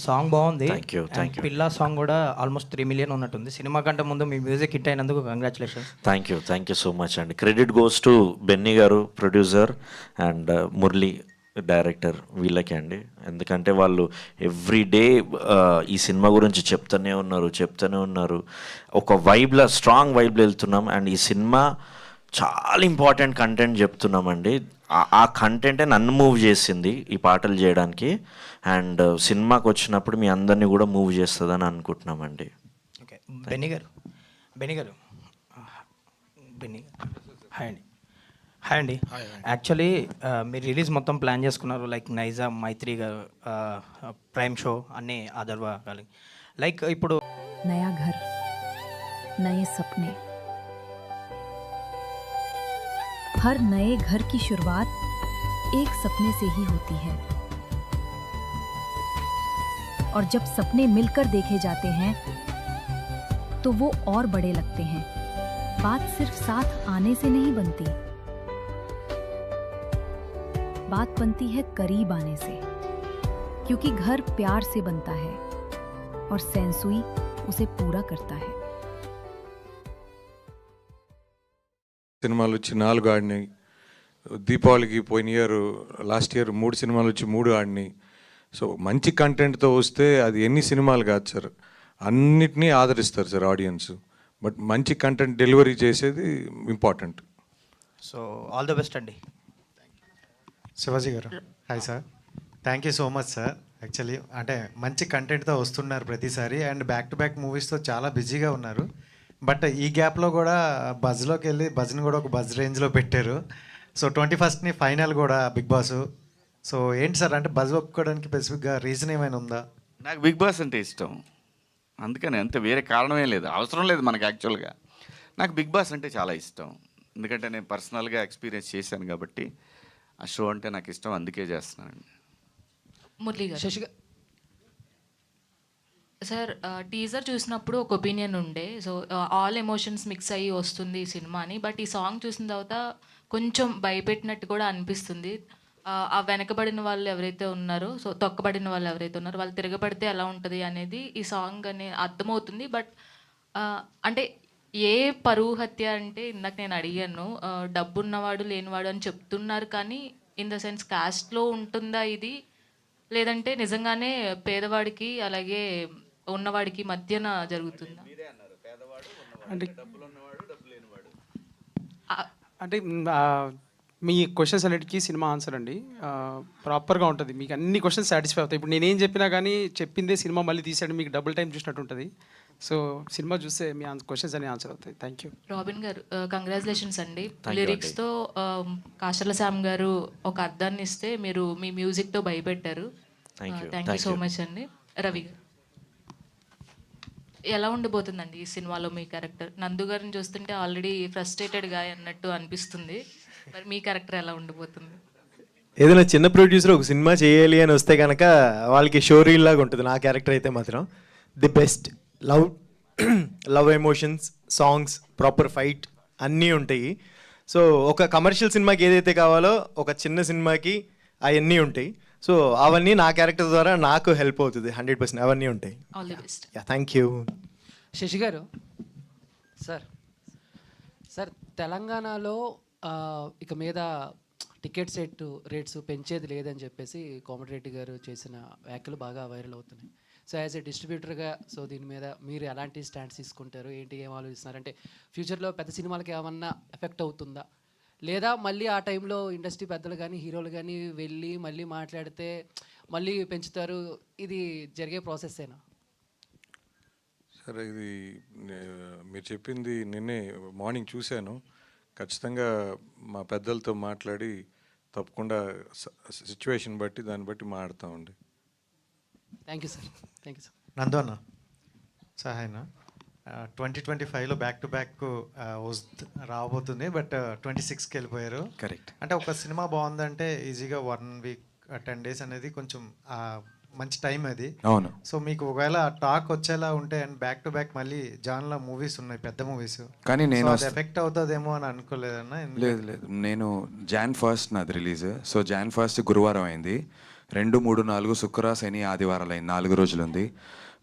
సాంగ్ బాగుంది. Thank you. పిల్లా సాంగ్ కూడా ఆల్మోస్ట్ 3 million ఉన్నట్టుంది. సినిమా కంటే ముందు మీ మ్యూజిక్ హిట్ అయినందుకు congratulations. Thank you so much అండి. క్రెడిట్ గోస్ టు బెన్నీ గారు ప్రొడ్యూసర్ అండ్ మురళి డైరెక్టర్, వీళ్ళకి అండి. ఎందుకంటే వాళ్ళు ఎవ్రీ డే ఈ సినిమా గురించి చెప్తూనే ఉన్నారు. ఒక స్ట్రాంగ్ వైబ్లో వెళ్తున్నాం. అండ్ ఈ సినిమా చాలా ఇంపార్టెంట్ కంటెంట్ చెప్తున్నామండి. ఆ కంటెంటే నన్ను మూవ్ చేసింది ఈ పాటలు చేయడానికి. అండ్ సినిమాకి వచ్చినప్పుడు మీ అందరినీ కూడా మూవ్ చేస్తుందని అనుకుంటున్నామండి. ఓకే, బెన్నీ గారు హాయ్ అండి. యాక్చువల్లీ మీరు రిలీజ్ మొత్తం ప్లాన్ చేసుకున్నారు, లైక్ నైజాం, మైత్రి గారు, ప్రైమ్ షో అన్నీ ఆదర్వా లైక్ ఇప్పుడు నయా ఘర్ నయే సప్నే, हर नए घर की शुरुआत एक सपने से ही होती है और जब सपने मिलकर देखे जाते हैं तो वो और बड़े लगते हैं. बात सिर्फ साथ आने से नहीं बनती, बात बनती है करीब आने से, क्योंकि घर प्यार से बनता है और सेंसुई उसे पूरा करता है. సినిమాలు వచ్చి 4 ఆడినాయి. దీపావళికి పోయిన లాస్ట్ ఇయర్ 3 సినిమాలు వచ్చి 3 ఆడినాయి. సో మంచి కంటెంట్తో వస్తే అది ఎన్ని సినిమాలు కాదు సార్, అన్నిటినీ ఆదరిస్తారు సార్ ఆడియన్స్. బట్ మంచి కంటెంట్ డెలివరీ చేసేది important. So all the best అండి. శివాజీ గారు, hi sir. Thank you so much sir. Actually అంటే మంచి కంటెంట్తో వస్తున్నారు ప్రతిసారి, అండ్ బ్యాక్ టు బ్యాక్ మూవీస్తో చాలా బిజీగా ఉన్నారు. బట్ ఈ గ్యాప్లో కూడా బజ్లోకి వెళ్ళి బజ్ని కూడా ఒక బజ్ రేంజ్లో పెట్టారు. సో 21st ఫైనల్ కూడా బిగ్ బాస్. సో ఏంటి సార్, అంటే బజ్ ఒప్పుకోవడానికి స్పెసిఫిక్గా రీజన్ ఏమైనా ఉందా? నాకు బిగ్ బాస్ అంటే ఇష్టం, అందుకని అంతే, వేరే కారణమే లేదు, అవసరం లేదు మనకు. యాక్చువల్గా నాకు బిగ్ బాస్ అంటే చాలా ఇష్టం, ఎందుకంటే నేను పర్సనల్గా ఎక్స్పీరియన్స్ చేశాను కాబట్టి ఆ షో అంటే నాకు ఇష్టం, అందుకే చేస్తున్నానండి. మురళి గారు, సార్ టీజర్ చూసినప్పుడు ఒక ఒపీనియన్ ఉండే, సో ఆల్ ఎమోషన్స్ మిక్స్ అయ్యి వస్తుంది ఈ సినిమా అని. బట్ ఈ సాంగ్ చూసిన తర్వాత కొంచెం భయపెట్టినట్టు కూడా అనిపిస్తుంది. ఆ వెనకబడిన వాళ్ళు ఎవరైతే ఉన్నారో, సో తొక్కబడిన వాళ్ళు ఎవరైతే ఉన్నారో వాళ్ళు తిరగబడితే ఎలా ఉంటుంది అనేది ఈ సాంగ్ అనే అర్థమవుతుంది. బట్ అంటే ఏ పరువు హత్య అంటే ఇందాక నేను అడిగాను, డబ్బు ఉన్నవాడు లేనివాడు అని చెప్తున్నారు, కానీ ఇన్ ద సెన్స్ కాస్ట్లో ఉంటుందా ఇది, లేదంటే నిజంగానే పేదవాడికి అలాగే ఉన్నవాడికి మధ్యన జరుగుతుందా? అంటే మీ క్వశ్చన్స్ అన్నిటికీ సినిమా ఆన్సర్ అండి ప్రాపర్గా ఉంటుంది. మీకు అన్ని క్వశ్చన్స్ సాటిస్ఫై అవుతాయి. ఇప్పుడు నేనేం చెప్పినా కానీ చెప్పిందే సినిమా మళ్ళీ తీసాడు, మీకు డబుల్ టైం చూసినట్టు ఉంటుంది. సో సినిమా చూస్తే మీ క్వశ్చన్స్ అన్ని ఆన్సర్ అవుతాయి. Thank you. రాబిన్ గారు, కంగ్రాచులేషన్స్ అండి. లిరిక్స్తో కాశర్ల శ్యామ్ గారు ఒక అర్థాన్ని ఇస్తే మీరు మీ మ్యూజిక్తో భయపెట్టారు. థ్యాంక్ యూ సో మచ్ అండి. రవి గారు, ఎలా ఉండబోతుందండి ఈ సినిమాలో మీ క్యారెక్టర్? నందు గారిని చూస్తుంటే ఆల్రెడీ ఫ్రస్ట్రేటెడ్గా అన్నట్టు అనిపిస్తుంది, మరి మీ క్యారెక్టర్ ఎలా ఉండబోతుంది? ఏదైనా చిన్న ప్రొడ్యూసర్ ఒక సినిమా చేయాలి అని వస్తే కనుక వాళ్ళకి షో రీల్ లాగా ఉంటుంది. నా క్యారెక్టర్ అయితే మాత్రం the best love emotions, songs, proper fight అన్నీ ఉంటాయి. సో ఒక కమర్షియల్ సినిమాకి ఏదైతే కావాలో ఒక చిన్న సినిమాకి అవన్నీ ఉంటాయి. సో అవన్నీ నా క్యారెక్టర్ ద్వారా నాకు హెల్ప్ అవుతుంది. 100% అవన్నీ ఉంటాయి. All the best. Thank you. Shashi గారు, సార్ తెలంగాణలో ఇక మీద టికెట్ రేట్స్ పెంచేది లేదని చెప్పేసి కోమటిరెడ్డి గారు చేసిన వ్యాఖ్యలు బాగా వైరల్ అవుతున్నాయి. సో యాజ్ ఏ డిస్ట్రిబ్యూటర్గా, సో దీని మీద మీరు ఎలాంటి స్టాండ్స్ తీసుకుంటారు, ఏంటి, ఏం ఆలోచిస్తున్నారు? అంటే ఫ్యూచర్లో పెద్ద సినిమాలకి ఏమన్నా ఎఫెక్ట్ అవుతుందా, లేదా మళ్ళీ ఆ టైంలో ఇండస్ట్రీ పెద్దలు కానీ హీరోలు కానీ వెళ్ళి మళ్ళీ మాట్లాడితే మళ్ళీ పెంచుతారు, ఇది జరిగే ప్రాసెస్సేనా? సరే, ఇది మీరు చెప్పింది నిన్నే మార్నింగ్ చూశాను. ఖచ్చితంగా మా పెద్దలతో మాట్లాడి తప్పకుండా సిచ్యువేషన్ బట్టి దాన్ని బట్టి మాట్లాడతామండి. Thank you sir. Thank you sir. Nandu అన్న, సహాయనా 2025లో బ్యాక్ టు బ్యాక్ రాబోతుంది, బట్ 26కి వెళ్ళిపోయారు. కరెక్ట్. అంటే ఒక సినిమా బాగుందంటే ఈజీగా 1 వీక్ 10 డేస్ అనేది కొంచెం మంచి టైం అది. అవును. సో మీకు ఒకవేళ టాక్ వచ్చేలా ఉంటే అండ్ బ్యాక్ టు బ్యాక్ మళ్ళీ జాన్లో మూవీస్ ఉన్నాయి, పెద్ద మూవీస్, కానీ నేను ఎఫెక్ట్ అవుతుందేమో అని అనుకోలేదన్నా. లేదు లేదు, నేను Jan 1st నాది రిలీజ్. సో Jan 1st గురువారం అయింది. 2, 3, 4 శుక్ర శని ఆదివారాలు అయింది, 4 రోజులు ఉంది.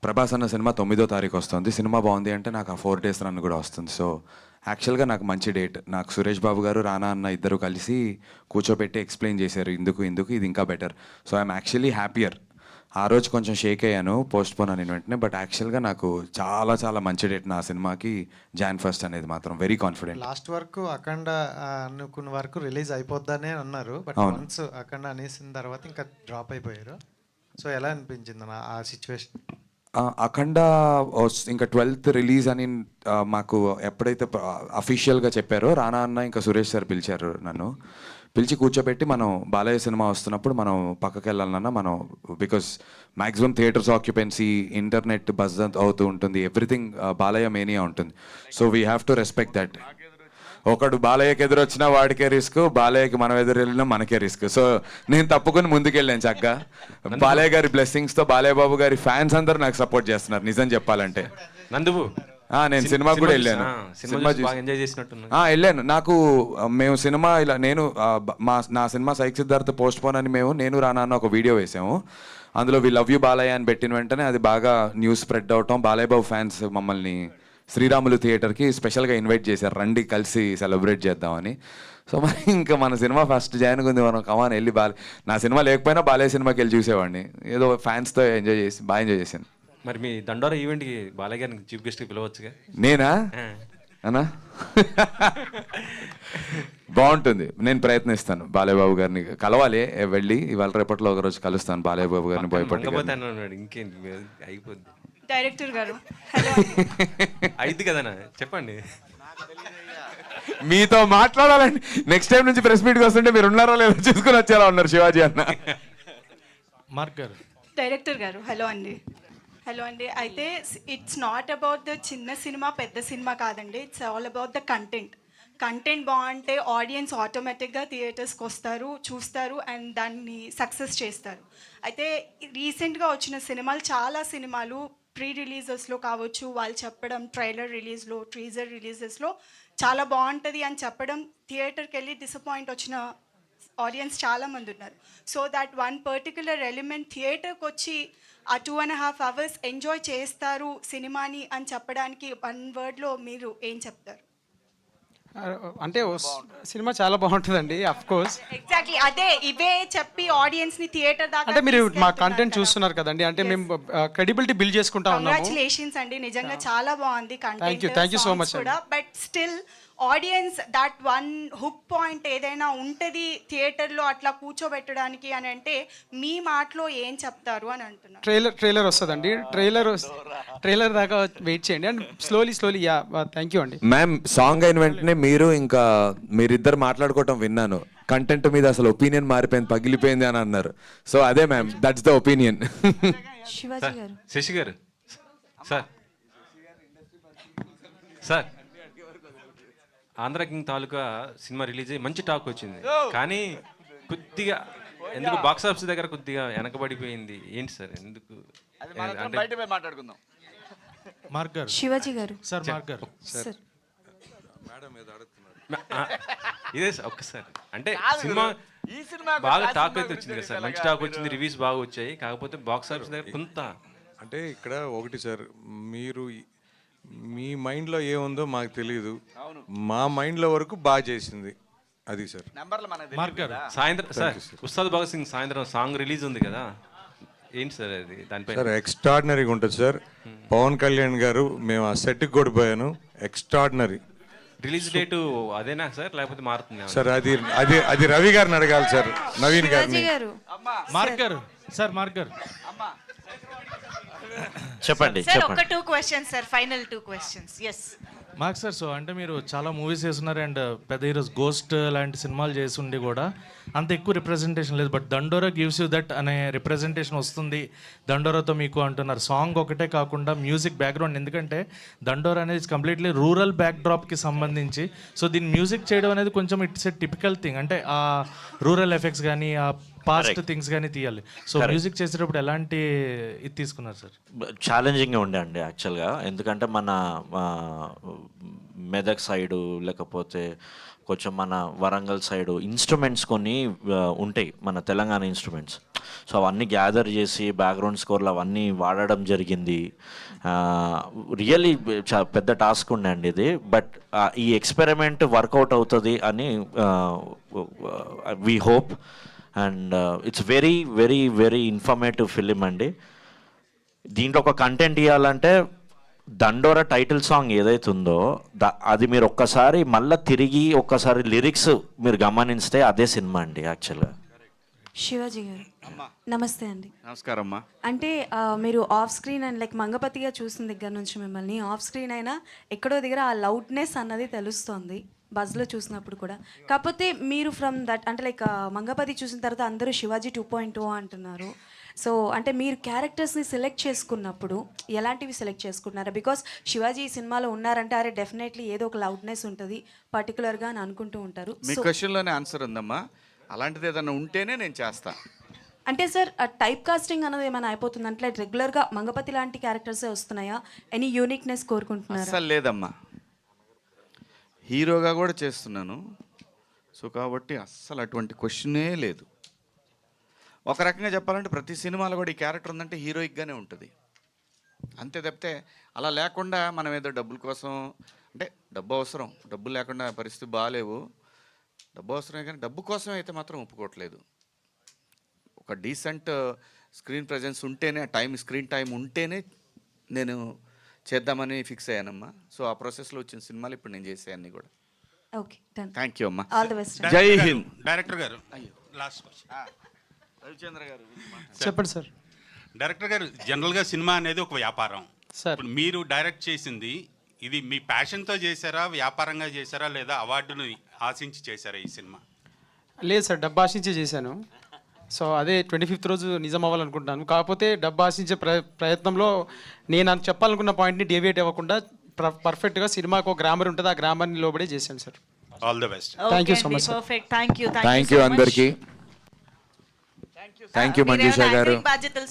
ప్రభాస్ అన్న సినిమా 9వ తారీఖు వస్తుంది. సినిమా బాగుంది అంటే నాకు ఆ 4 days రన్ కూడా వస్తుంది. సో యాక్చువల్గా నాకు మంచి డేట్. నాకు సురేష్ బాబు గారు, రానా అన్న ఇద్దరు కలిసి కూర్చోబెట్టి ఎక్స్ప్లెయిన్ చేశారు ఇందుకు ఇది ఇంకా better. So I'm actually happier. ఆ రోజు కొంచెం షేక్ అయ్యాను పోస్ట్ పోన్ అని వెంటనే, బట్ యాక్చువల్గా నాకు చాలా చాలా మంచి డేట్ నా సినిమాకి Jan 1st అనేది మాత్రం వెరీ కాన్ఫిడెంట్. లాస్ట్ వరకు అఖండ అనుకున్న వరకు రిలీజ్ అయిపోద్దని అన్నారు, బట్ వన్స్ అఖండ అనేసిన తర్వాత ఇంకా డ్రాప్ అయిపోయారు. సో ఎలా అనిపించింది ఆ సిచ్యువేషన్? అఖండ ఇంకా 12th రిలీజ్ అని మాకు ఎప్పుడైతే అఫీషియల్గా చెప్పారో, రానా అన్న ఇంకా సురేష్ సార్ పిలిచారు నన్ను. పిలిచి కూర్చోబెట్టి మనం బాలయ్య సినిమా వస్తున్నప్పుడు మనం పక్కకి వెళ్ళాలన్నా మనం, because maximum theatres occupancy, internet buzz అవుతూ ఉంటుంది, ఎవ్రీథింగ్ బాలయ్య మేనియా ఉంటుంది. So we have to respect that. ఒకడు బాలయ్యకి ఎదురొచ్చినా వాడికే రిస్క్, బాలయ్యకి మనం ఎదురు వెళ్ళినా మనకే రిస్క్. సో నేను తప్పుకొని ముందుకెళ్ళాను చక్కగా. బాలయ్య గారి బ్లెస్సింగ్స్తో, బాలయ్య బాబు గారి ఫ్యాన్స్ అందరూ నాకు సపోర్ట్ చేస్తున్నారు నిజం చెప్పాలంటే. నందువు నేను సినిమా కూడా వెళ్ళాను, వెళ్ళాను. నాకు మేము సినిమా ఇలా నేను నా cinema psych Siddhartha post phone అని నేను రానా అన్న ఒక వీడియో వేసాము. అందులో వి లవ్ యూ బాలయ్య అని పెట్టిన వెంటనే అది బాగా న్యూస్ స్ప్రెడ్ అవటం, బాలయ్య బాబు ఫ్యాన్స్ మమ్మల్ని శ్రీరాములు థియేటర్కి స్పెషల్గా ఇన్వైట్ చేశారు, రండి కలిసి సెలబ్రేట్ చేద్దామని. సో మరి ఇంకా మన సినిమా ఫస్ట్ జాయిన్ ఉంది, మనం కమాన్ వెళ్ళి నా సినిమా లేకపోయినా బాలయ్య సినిమాకి వెళ్ళి చూసేవాడిని. ఏదో ఫ్యాన్స్తో బాగా ఎంజాయ్ చేశాను. మరి మీ దండోరా ఈవెంట్కి బాలయ్య గారిని చీఫ్ గెస్ట్కి పిలవచ్చుగా? నేనా అన్నా? బాగుంటుంది, నేను ప్రయత్నిస్తాను. బాలయ్య బాబు గారిని కలవాలి, వెళ్ళి ఇవాళ రేపట్లో ఒక రోజు కలుస్తాను బాలయ్య బాబు గారిని. భయపడి ఇంకేంటి అయిపోద్ది. డైరెక్టర్ గారు అయిద్ది కదనా, చెప్పండి. మీతో మాట్లాడాలండి. నెక్స్ట్ టైం నుంచి ప్రెస్ మీట్కి వస్తుంటే మీరు ఉన్నారో లేదో చూసుకుని వచ్చేలా ఉన్నారు శివాజీ అన్న. మార్క్ గారు. డైరెక్టర్ గారు హలో అండి. హలో అండి. అయితే ఇట్స్ నాట్ అబౌట్ ద చిన్న సినిమా పెద్ద సినిమా కాదండి, it's all about the content బాగుంటే ఆడియన్స్ ఆటోమేటిక్గా థియేటర్స్కి వస్తారు, చూస్తారు అండ్ దాన్ని సక్సెస్ చేస్తారు. అయితే రీసెంట్గా వచ్చిన సినిమాలు, చాలా సినిమాలు ప్రీ రిలీజెస్లో కావచ్చు, వాళ్ళు చెప్పడం ట్రైలర్ రిలీజ్లో, టీజర్ రిలీజెస్లో చాలా బాగుంటుంది అని చెప్పడం, థియేటర్కి వెళ్ళి డిసప్పాయింట్ వచ్చిన ఆడియన్స్ చాలామంది ఉన్నారు. So that one particular element థియేటర్కి వచ్చి ఆ 2.5 hours ఎంజాయ్ చేస్తారు సినిమాని అని చెప్పడానికి 1 wordలో మీరు ఏం చెప్తారు? అంటే సినిమా చాలా బాగుంటుందండి, అఫ్ కోర్స్. ఎగ్జాక్ట్లీ అదే, ఇవే చెప్పి ఆడియన్స్ ని థియేటర్ దాకా. అంటే మీరు మా కంటెంట్ చూస్తున్నారు కదండి, అంటే మేము క్రెడిబిలిటీ బిల్డ్ చేసుకుంటా ఉన్నాము. కంగ్రాచులేషన్స్ అండి, నిజంగా చాలా బాగుంది content. Thank you so much. But still audience that one hook point ఏదైనా ఉంటుంది థియేటర్లో అట్లా కూర్చోబెట్టడానికి అని అంటే మీ మాటలో ఏం చెప్తారు అని అంటున్నారు. ట్రైలర్ వస్తుందండి, ట్రైలర్ దాకా వెయిట్ చేయండి and slowly yeah. Thank you అండి. మ్యామ్, సాంగ్ అయిన వెంటనే మీరిద్దరు మాట్లాడుకోవటం విన్నాను. కంటెంట్ మీద అసలు ఒపీనియన్ మారిపోయింది, పగిలిపోయింది అని అన్నారు. సో అదే ma'am, that's the opinion. Shashi గారు sir, Andhra King Taluka cinema release అయ్యి మంచి టాక్ వచ్చింది, కానీ కొద్దిగా ఎందుకు బాక్స్ ఆఫీస్ దగ్గర కొద్దిగా వెనకబడిపోయింది. ఏంటి సార్ ఎందుకు? మాట్లాడుకుందాం. మార్క్ గారు. శివాజీ గారు. సార్ మార్క్ గారు. సార్ ఇదే సార్ ఒక్కసారి, అంటే సినిమా బాగా టాక్ అయితే వచ్చింది కదా సార్, మంచి టాక్ వచ్చింది, రివ్యూస్ బాగా వచ్చాయి, కాకపోతే బాక్స్ ఆఫీస్ దగ్గర కొంత. అంటే ఇక్కడ ఒకటి సార్, మీరు మీ మైండ్లో ఏముందో మాకు తెలియదు, మా మైండ్లో వరకు బాగా చేసింది అది సార్. సాయంత్రం సార్ ఉస్తాద్ భగత్ సింగ్ సాయంత్రం సాంగ్ రిలీజ్ ఉంది కదా, ఏంటి సార్ అది? దానిపై సార్ ఎక్స్ట్రాడినరీగా ఉంటుంది సార్. పవన్ కళ్యాణ్ గారు, మేము ఆ సెట్కి కూడా పోయాను, ఎక్స్ట్రాడినరీ. రిలీజ్ డేట్ అదేనా సార్ లేకపోతే మారుతుంది సార్? అది రవి గారిని అడగాలి సార్, నవీన్ గారిని. మార్క్ గారు. సార్ మార్క్ గారు చెప్పండి. సార్ ఒక 2 questions sir, final 2 questions. Yes Mark sir, so అంటే మీరు చాలా మూవీస్ చేస్తున్నారు అండ్ పెద్ద హీరోస్ గోస్ట్ లాంటి సినిమాలు చేసి ఉండి కూడా అంత ఎక్కువ రిప్రజెంటేషన్ లేదు. బట్ దండోరా గివ్స్ యూ దట్ అనే రిప్రజెంటేషన్ వస్తుంది దండోరాతో మీకు అంటున్నారు. సాంగ్ ఒకటే కాకుండా మ్యూజిక్ బ్యాక్గ్రౌండ్, ఎందుకంటే దండోరా అనేది కంప్లీట్లీ రూరల్ బ్యాక్డ్రాప్కి సంబంధించి. సో దీన్ని మ్యూజిక్ చేయడం అనేది కొంచెం ఇట్స్ ఎ టిపికల్ థింగ్, అంటే ఆ రూరల్ ఎఫెక్ట్స్ కానీ ఆ పాస్ట్ థింగ్స్ కానీ తీయాలి. సో మ్యూజిక్ చేసేటప్పుడు ఎలాంటి ఇది తీసుకున్నారు సార్? ఛాలెంజింగ్గా ఉండే అండి యాక్చువల్గా, ఎందుకంటే మన మెదక్ సైడు లేకపోతే కొంచెం మన వరంగల్ సైడు ఇన్స్ట్రుమెంట్స్ కొన్ని ఉంటాయి, మన తెలంగాణ ఇన్స్ట్రుమెంట్స్. సో అవన్నీ గ్యాదర్ చేసి బ్యాక్గ్రౌండ్ స్కోర్లు అవన్నీ వాడడం జరిగింది. రియల్లీ పెద్ద టాస్క్ ఉండే అండి ఇది. బట్ ఈ ఎక్స్పెరిమెంట్ వర్కౌట్ అవుతుంది అని we hope. And it's very very very informative film అండి. దీంట్లో ఒక కంటెంట్ ఇవ్వాలంటే దండోరా టైటిల్ సాంగ్ ఏదైతే ఉందో అది మీరు ఒక్కసారి మళ్ళీ తిరిగి ఒక్కసారి లిరిక్స్ మీరు గమనిస్తే అదే సినిమా అండి యాక్చువల్గా. శివాజీ గారు నమస్తే అండి. నమస్కారం అమ్మా. అంటే మీరు ఆఫ్ స్క్రీన్ అండ్ లైక్ మంగపతిగా చూసిన దగ్గర నుంచి మిమ్మల్ని ఆఫ్ స్క్రీన్ అయినా ఎక్కడో దగ్గర ఆ లౌడ్నెస్ అన్నది తెలుస్తోంది బజ్లో చూసినప్పుడు కూడా. కాకపోతే మీరు ఫ్రమ్ దట్ అంటే లైక్ మంగపతి చూసిన తర్వాత అందరూ శివాజీ 2.0 అంటున్నారు. సో అంటే మీరు క్యారెక్టర్స్ని సెలెక్ట్ చేసుకున్నప్పుడు ఎలాంటివి సెలెక్ట్ చేసుకుంటున్నారు? బికాస్ శివాజీ ఈ సినిమాలో ఉన్నారంటే అరే డెఫినెట్లీ ఏదో ఒక లౌడ్నెస్ ఉంటుంది పర్టికులర్గా అని అనుకుంటూ ఉంటారు. మీ క్వశ్చన్లోనే ఆన్సర్ ఉందమ్మా. అలాంటిది ఏదన్నా ఉంటేనే నేను చేస్తా. అంటే సార్ టైప్ కాస్టింగ్ అన్నది ఏమైనా అయిపోతుంది అంటే రెగ్యులర్గా మంగపతి లాంటి క్యారెక్టర్సే వస్తున్నాయా? ఎనీ యూనిక్నెస్ కోరుకుంటున్నారా? అసలు లేదమ్మా, హీరోగా కూడా చేస్తున్నాను. సో కాబట్టి అస్సలు అటువంటి క్వశ్చనే లేదు. ఒక రకంగా చెప్పాలంటే ప్రతి సినిమాలో కూడా ఈ క్యారెక్టర్ ఉందంటే హీరోయిక్గానే ఉంటుంది అంతే తప్పితే అలా లేకుండా మనం ఏదో డబ్బుల కోసం, అంటే డబ్బు అవసరం, డబ్బులు లేకుండా పరిస్థితి బాగాలేవు, డబ్బు అవసరమే కానీ డబ్బు కోసం అయితే మాత్రం ఒప్పుకోవట్లేదు. ఒక డీసెంట్ స్క్రీన్ ప్రజెన్స్ ఉంటేనే, స్క్రీన్ టైం ఉంటేనే నేను చేద్దామని ఫిక్స్ అయ్యానమ్మా. సో ఆ ప్రాసెస్లో వచ్చిన సినిమాలు ఇప్పుడు నేను చేసే అన్నీ కూడా. Okay done. థ్యాంక్ యూ అమ్మా. All the best. జై హింద్. డైరెక్టర్ గారు లాస్ట్ క్వశ్చన్. రవిచంద్ర గారు చెప్పండి సార్. డైరెక్టర్ గారు, జనరల్గా సినిమా అనేది ఒక వ్యాపారం సార్. ఇప్పుడు మీరు డైరెక్ట్ చేసింది ఇది మీ ప్యాషన్తో చేశారా, వ్యాపారంగా చేశారా, లేదా అవార్డును ఆశించి చేశారా ఈ సినిమా? లేదు సార్, డబ్బు ఆశించే చేశాను. సో అదే 25th రోజు నిజం అవ్వాలనుకుంటున్నాను. కాకపోతే డబ్బు ఆశించే ప్రయత్నంలో నేను చెప్పాలనుకున్న పాయింట్ని డేవియేట్ అవ్వకుండా పర్ఫెక్ట్గా సినిమాకు ఒక గ్రామర్ ఉంటుంది, ఆ గ్రామర్ని లోబడే చేశాను sir. All the best. Thank you so much. Perfect. Thank you అందరికీ. థ్యాంక్ యూ మంజుషా గారు. బాధ్యతలు